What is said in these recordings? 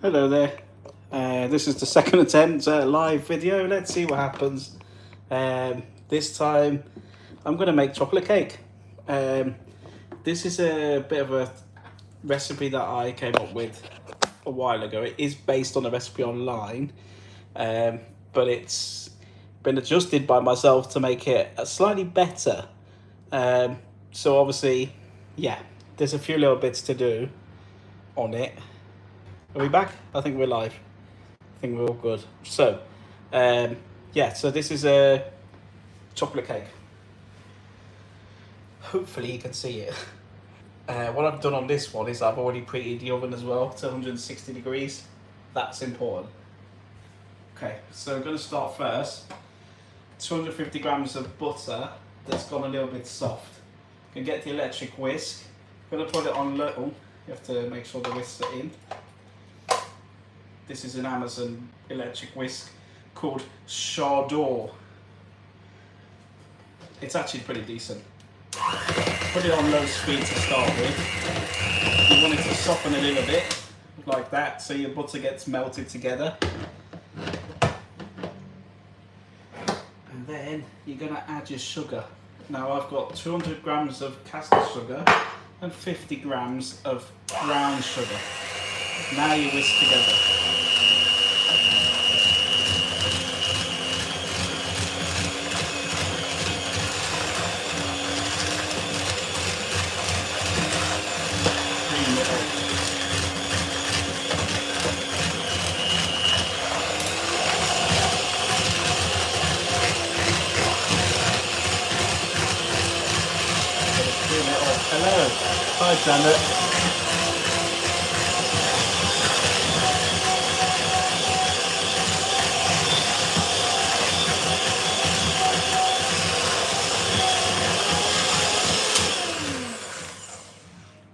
Hello there. This is the second attempt at a live video. Let's see what happens. This time I'm going to make chocolate cake. This is a bit of a recipe that I came up with a while ago. It is based on a recipe online, but it's been adjusted by myself to make it slightly better. So obviously, yeah, there's a few little bits to do on it. Are we back? I think we're live. I think we're all good. So, yeah, so this is a chocolate cake. Hopefully you can see it. What I've done on this one is I've already preheated the oven as well to 160 degrees. That's important. Okay, so I'm going to start first. 250 grams of butter that's gone a little bit soft. You can get the electric whisk. I'm going to put it on low. You have to make sure the whisks are in. This is an Amazon electric whisk called Chardor. It's actually pretty decent. Put it on low speed to start with. You want it to soften a little bit, like that, so your butter gets melted together. And then you're going to add your sugar. Now I've got 200 grams of caster sugar and 50 grams of brown sugar. Now you whisk together. Hello. Hi, Janet.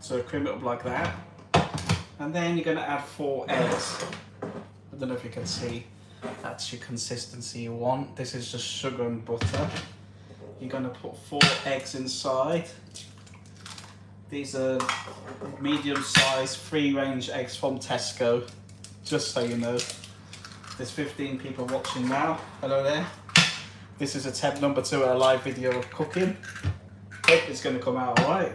So cream it up like that. And then you're going to add 4 eggs. I don't know if you can see. That's your consistency you want. This is just sugar and butter. You're going to put 4 eggs inside. These are medium-sized free-range eggs from Tesco, just so you know. There's 15 people watching now. Hello there. This is attempt number 2 at a live video of cooking. Hope it's going to come out alright.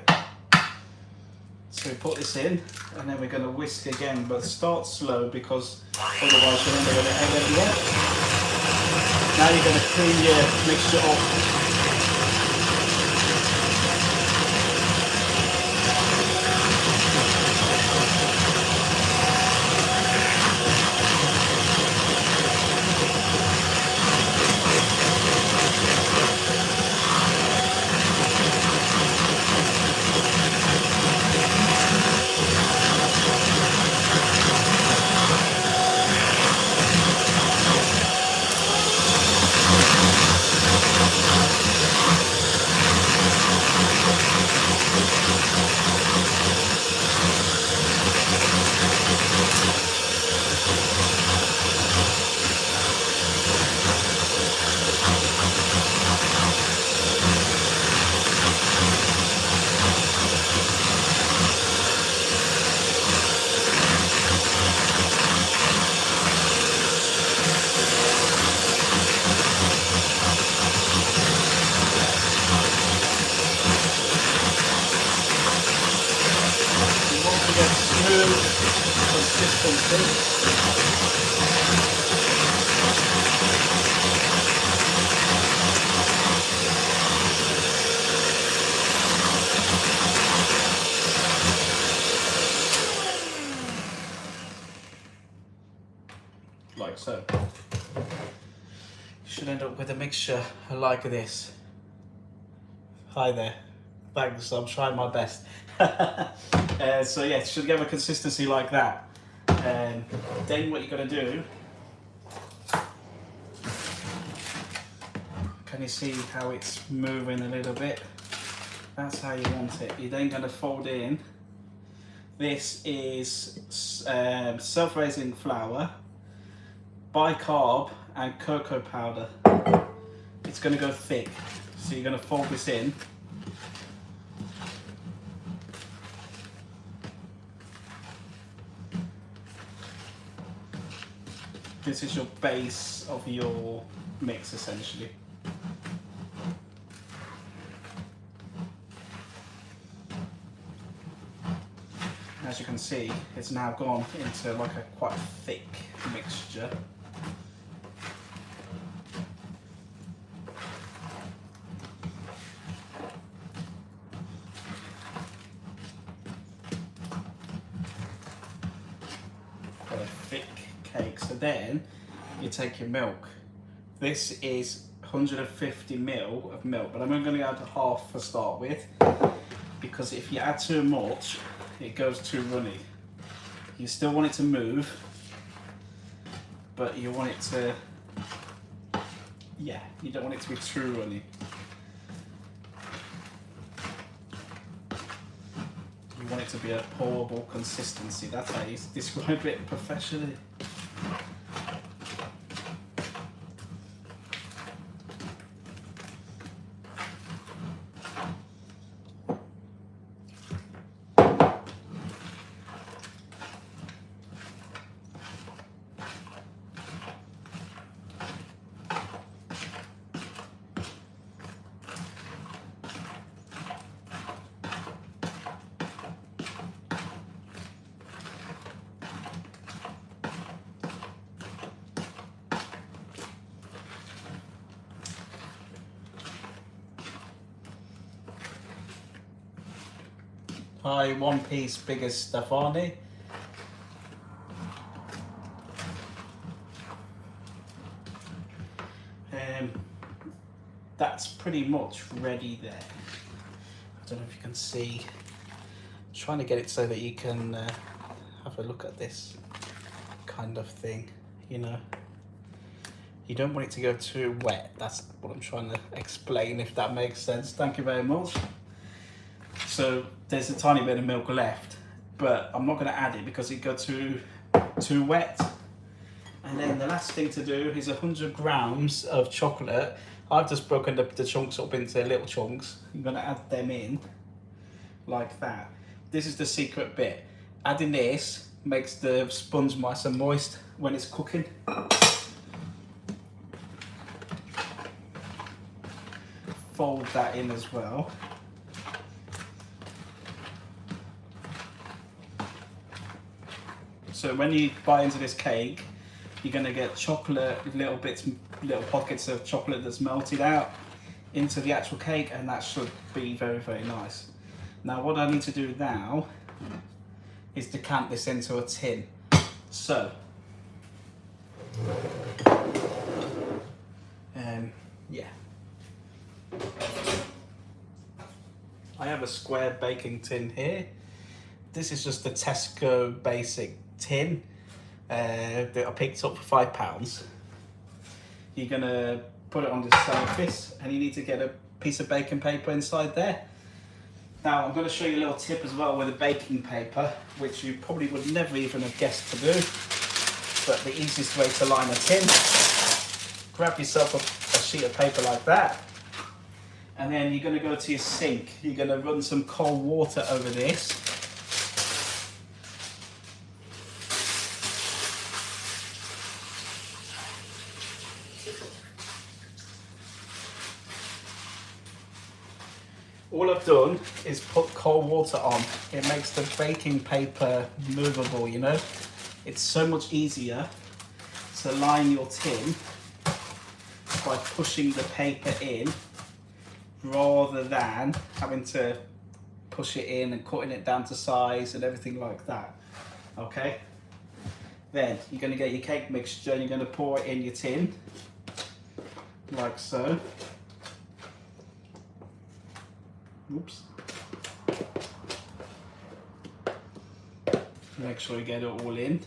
So we put this in, and then we're going to whisk again, but start slow because otherwise you'll end up with an egg everywhere. Now you're going to clean your mixture up. Consistency. Like so. You should end up with a mixture like this. Hi there. Thanks, I'm trying my best. So yeah, it should give a consistency like that. Then what you're going to do, can you see how it's moving a little bit? That's how you want it. You're then going to fold in. This is self-raising flour, bicarb and cocoa powder. It's going to go thick, so you're going to fold this in. This is your base of your mix essentially. As you can see, it's now gone into like a quite thick mixture. Quite a thick cake. So then you take your milk. This is 150 ml of milk, but I'm only going to add half to start with, because if you add too much, it goes too runny. You still want it to move, but you want it to, yeah, you don't want it to be too runny. You want it to be a pourable consistency. That's how you describe it professionally. Hi, One Piece biggest Stefani. That's pretty much ready there. I don't know if you can see. I'm trying to get it so that you can have a look at this kind of thing, you know. You don't want it to go too wet. That's what I'm trying to explain, if that makes sense. Thank you very much. So there's a tiny bit of milk left, but I'm not going to add it because it got too wet. And then the last thing to do is 100 grams of chocolate. I've just broken the chunks up into little chunks. I'm going to add them in like that. This is the secret bit. Adding this makes the sponge nice and moist when it's cooking. Fold that in as well. So when you bite into this cake, you're going to get chocolate, little pockets of chocolate that's melted out into the actual cake, and that should be very, very nice. Now what I need to do now is decant this into a tin. So, yeah. I have a square baking tin here. This is just the Tesco basic tin that I picked up for £5. You're gonna put it on the surface, and you need to get a piece of baking paper inside there. Now I'm going to show you a little tip as well with the baking paper, which you probably would never even have guessed to do, but the easiest way to line a tin. Grab yourself a sheet of paper like that, and then you're going to go to your sink. You're going to run some cold water over this. All I've done is put cold water on. It makes the baking paper movable, you know? It's so much easier to line your tin by pushing the paper in rather than having to push it in and cutting it down to size and everything like that, okay? Then you're gonna get your cake mixture and you're gonna pour it in your tin, like so. Oops. Make sure you get it all in.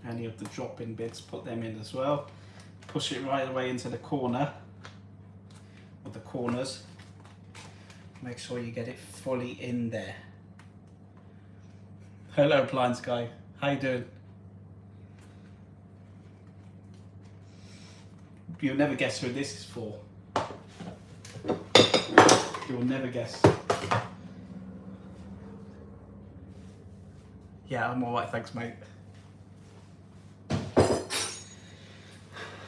Any of the drop-in bits, put them in as well. Push it right away into the corner. The corners, make sure you get it fully in there. Hello appliance guy, how you doing? You'll never guess who this is for. You'll never guess. Yeah, I'm alright, thanks mate.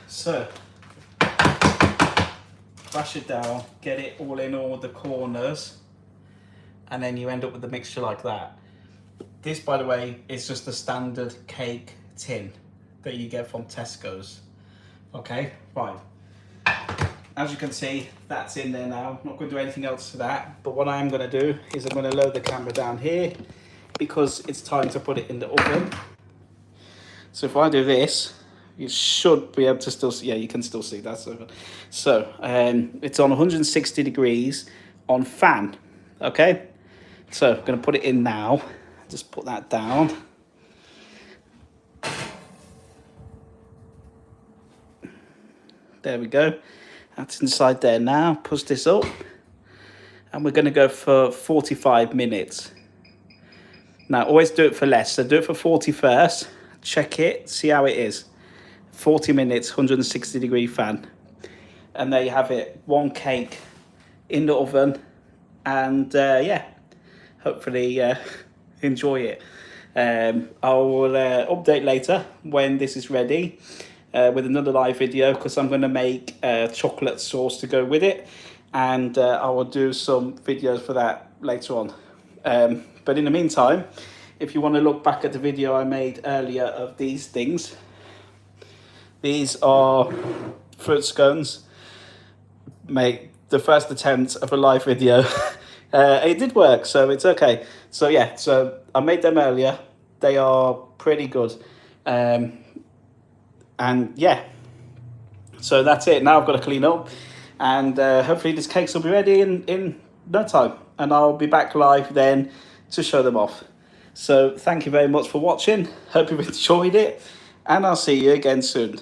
So, brush it down, get it all in all the corners, and then you end up with a mixture like that. This, by the way, is just a standard cake tin that you get from Tesco's. Okay, right. As you can see, that's in there now. I'm not going to do anything else to that, but what I am going to do is I'm going to load the camera down here because it's time to put it in the oven. So if I do this, you should be able to still see, yeah, you can still see that. So it's on 160 degrees on fan, okay? So I'm going to put it in now. Just put that down. There we go. That's inside there now. Push this up. And we're going to go for 45 minutes. Now, always do it for less. So do it for 40 first. Check it. See how it is. 40 minutes, 160 degree fan. And there you have it. One cake in the oven. And yeah, hopefully enjoy it. I will update later when this is ready. With another live video because I'm going to make chocolate sauce to go with it, and I will do some videos for that later on. But in the meantime, if you want to look back at the video I made earlier of these things, these are fruit scones. Mate, the first attempt of a live video. It did work, so it's okay. So yeah, so I made them earlier. They are pretty good. And yeah, so that's it. Now I've got to clean up, and hopefully this cakes will be ready in no time, and I'll be back live then to show them off. So thank you very much for watching. Hope you've enjoyed it, and I'll see you again soon.